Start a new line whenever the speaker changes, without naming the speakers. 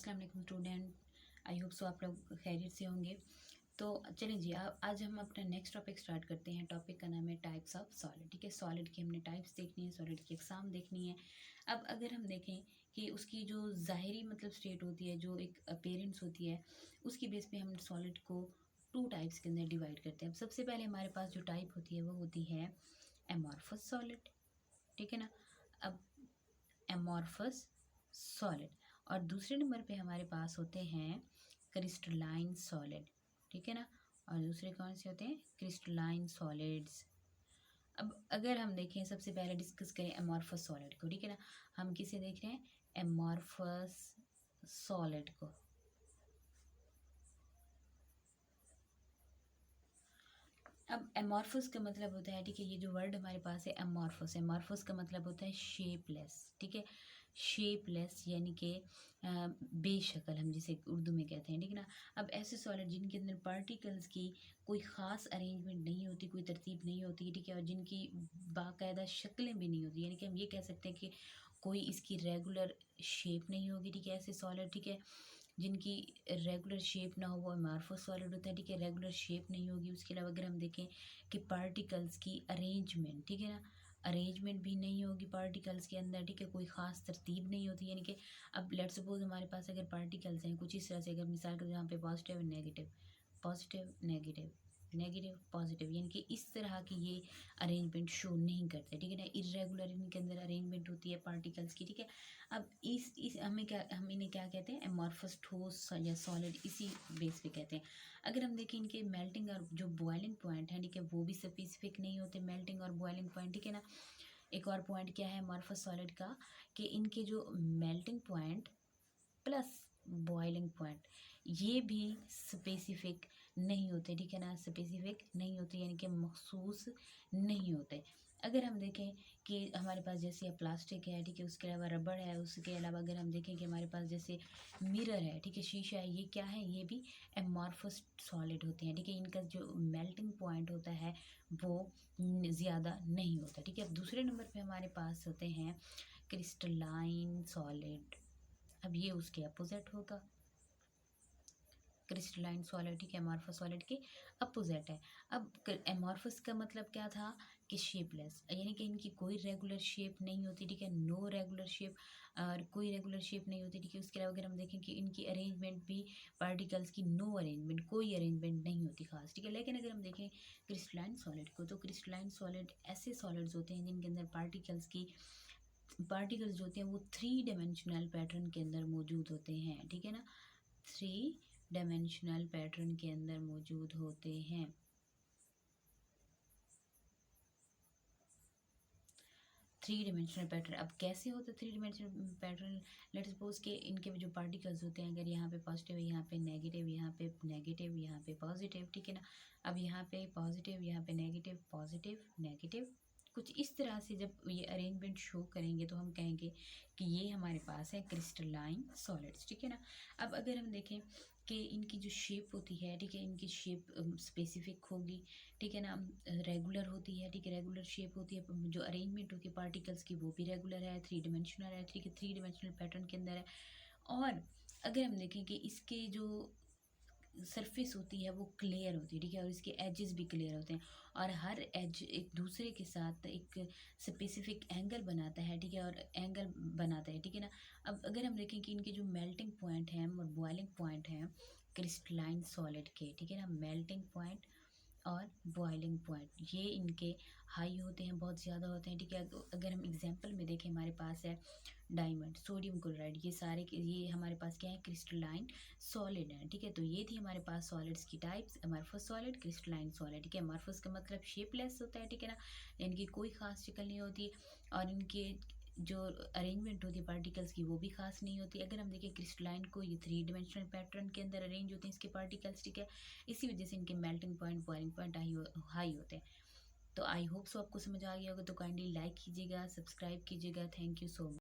अस्सलाम वालेकुम student. I hope so आप लोग खैरियत से होंगे। तो चलिए जी, आज हम अपना नेक्स्ट टॉपिक स्टार्ट करते हैं। टॉपिक का नाम है टाइप्स ऑफ सॉलिड। ठीक है, सॉलिड की हमने टाइप्स देखनी है, सॉलिड की एग्जाम देखनी है। अब अगर हम देखें कि उसकी जो ज़ाहिरी मतलब स्टेट होती है, जो एक अपेरेंस होती है, उसकी बेस पे हम सॉलिड को टू टाइप्स के अंदर डिवाइड करते हैं। अब सबसे पहले हमारे पास जो टाइप होती है वो होती है एमॉर्फस सॉलिड। ठीक है ना। अब एमॉर्फस सॉलिड और दूसरे नंबर पे हमारे पास होते हैं क्रिस्टलाइन सॉलिड। ठीक है ना। और दूसरे कौन से होते हैं? Crystalline solids. अब अगर हम देखें, सबसे पहले डिस्कस करें एमॉर्फस सॉलिड को। ठीक है ना। हम किसे देख रहे हैं? एमॉर्फस सॉलिड को। अब एमॉर्फस का मतलब होता है, ठीक है, ये जो वर्ड हमारे पास है एमॉर्फस, एमॉर्फस का मतलब होता है शेपलेस। ठीक है, शेपलेस यानी कि बेशक्ल, हम जिसे उर्दू में कहते हैं। ठीक है ना। अब ऐसे सॉलिड जिनके अंदर पार्टिकल्स की कोई ख़ास अरेंजमेंट नहीं होती, कोई तरतीब नहीं होती, ठीक है, और जिनकी बाकायदा शक्लें भी नहीं होती, यानी कि हम ये कह सकते हैं कि कोई इसकी रेगुलर शेप नहीं होगी। ठीक है, ऐसे सॉलिड, ठीक है, जिनकी रेगुलर शेप ना हो वो अमॉर्फस सॉलिड होता है। ठीक है, रेगुलर शेप नहीं होगी। उसके अलावा अगर हम देखें कि पार्टिकल्स की अरेंजमेंट, ठीक है ना, अरेंजमेंट भी नहीं होगी पार्टिकल्स के अंदर। ठीक है, कोई ख़ास तरतीब नहीं होती, यानी कि अब लेट्स सपोज हमारे पास अगर पार्टिकल्स हैं कुछ इस तरह से, अगर मिसाल के यहाँ पे positive negative, positive negative, negative positive, यानी कि इस तरह की ये अरेंजमेंट शो नहीं करते। ठीक है ना, इरेगुलर इनके अंदर अरेंजमेंट होती है पार्टिकल्स की। ठीक है, अब इस हम इन्हें क्या कहते हैं? एमॉर्फस ठोस या सॉलिड, इसी बेस पे कहते हैं। अगर हम देखें इनके मेल्टिंग और जो बॉइलिंग पॉइंट है, ठीक है, वो भी स्पेसिफिक नहीं होते, मेल्टिंग और बॉइलिंग पॉइंट। ठीक है ना। एक और पॉइंट क्या है एमॉर्फस सॉलिड का, कि इनके जो melting point plus boiling point ये भी स्पेसिफिक नहीं होते। ठीक है ना, स्पेसिफिक नहीं होते, यानी कि मखसूस नहीं होते। अगर हम देखें कि हमारे पास जैसे प्लास्टिक है, ठीक है, उसके अलावा रबड़ है, उसके अलावा अगर हम देखें कि हमारे पास जैसे मिरर है, ठीक है, शीशा है, ये क्या है? ये भी एमॉर्फस सॉलिड होते हैं। ठीक है, इनका जो मेल्टिंग पॉइंट होता है वो ज़्यादा नहीं होता। ठीक है, अब दूसरे नंबर पे हमारे पास होते हैं क्रिस्टलाइन सॉलिड। अब ये उसके अपोजिट होगा, क्रिस्टलाइन सॉलिड। ठीक है, एमॉर्फस सॉलिड के अपोजिट है। अब एमॉर्फस का मतलब क्या था? कि शेपलेस, यानी कि इनकी कोई रेगुलर शेप नहीं होती। ठीक है, नो रेगुलर शेप, और कोई रेगुलर शेप नहीं होती। ठीक है, उसके अलावा अगर हम देखें कि इनकी अरेंजमेंट भी पार्टिकल्स की नो अरेंजमेंट, कोई अरेंजमेंट नहीं होती खास। ठीक है, लेकिन अगर हम देखें क्रिस्टलाइन सॉलिड को, तो क्रिस्टलाइन सॉलिड ऐसे सॉलिड्स होते हैं जिनके अंदर पार्टिकल्स जो होते हैं वो थ्री डायमेंशनल पैटर्न के अंदर मौजूद होते हैं। ठीक है ना, थ्री डायमेंशनल पैटर्न के अंदर मौजूद होते हैं। थ्री डिमेंशनल पैटर्न, अब कैसे होता है three dimensional pattern? Let's suppose के इनके जो पार्टिकल्स होते हैं, अगर यहाँ पे पॉजिटिव है, यहाँ पे नेगेटिव, यहाँ पे नेगेटिव, यहाँ पे पॉजिटिव। ठीक है ना। अब यहाँ पे पॉजिटिव, यहाँ पे नेगेटिव, पॉजिटिव नेगेटिव, कुछ इस तरह से जब ये अरेंजमेंट शो करेंगे तो हम कहेंगे कि ये हमारे पास है क्रिस्टलाइन सॉलिड्स। ठीक है ना। अब अगर हम देखें कि इनकी जो शेप होती है, ठीक है, इनकी शेप स्पेसिफिक होगी। ठीक है ना, रेगुलर होती है। ठीक है, रेगुलर शेप होती है, जो अरेंजमेंट होती है पार्टिकल्स की वो भी रेगुलर है, थ्री डिमेंशनल है। ठीक है, थ्री डिमेंशनल पैटर्न के अंदर है। और अगर हम देखें कि इसके जो सरफेस होती है वो क्लियर होती है। ठीक है, और इसके एजेस भी क्लियर होते हैं, और हर एज एक दूसरे के साथ एक स्पेसिफिक एंगल बनाता है। ठीक है, और एंगल बनाता है। ठीक है ना। अब अगर हम देखें कि इनके जो मेल्टिंग पॉइंट हैं और बॉइलिंग पॉइंट हैं क्रिस्टलाइन सॉलिड के, ठीक है ना, मेल्टिंग पॉइंट और बॉइलिंग पॉइंट ये इनके हाई होते हैं, बहुत ज़्यादा होते हैं। ठीक है, अगर हम एग्जांपल में देखें, हमारे पास है डायमंड, सोडियम क्लोराइड, ये सारे ये हमारे पास क्या है? क्रिस्टलाइन सॉलिड है। ठीक है, तो ये थी हमारे पास सॉलिड्स की types, amorphous solid, crystalline solid. ठीक है, अमॉर्फस का मतलब शेपलेस होता है। ठीक है ना, इनकी कोई खास शक्ल नहीं होती, और इनके जो अरेंजमेंट होती है पार्टिकल्स की वो भी खास नहीं होती। अगर हम देखें क्रिस्टलाइन को, ये थ्री डिमेंशनल पैटर्न के अंदर अरेंज होते हैं इसके पार्टिकल्स। ठीक है, इसी वजह से इनके melting point, boiling point high होते हैं। तो आई होप सो आपको समझ आ गया होगा। तो काइंडली लाइक कीजिएगा, सब्सक्राइब कीजिएगा। Thank you so much.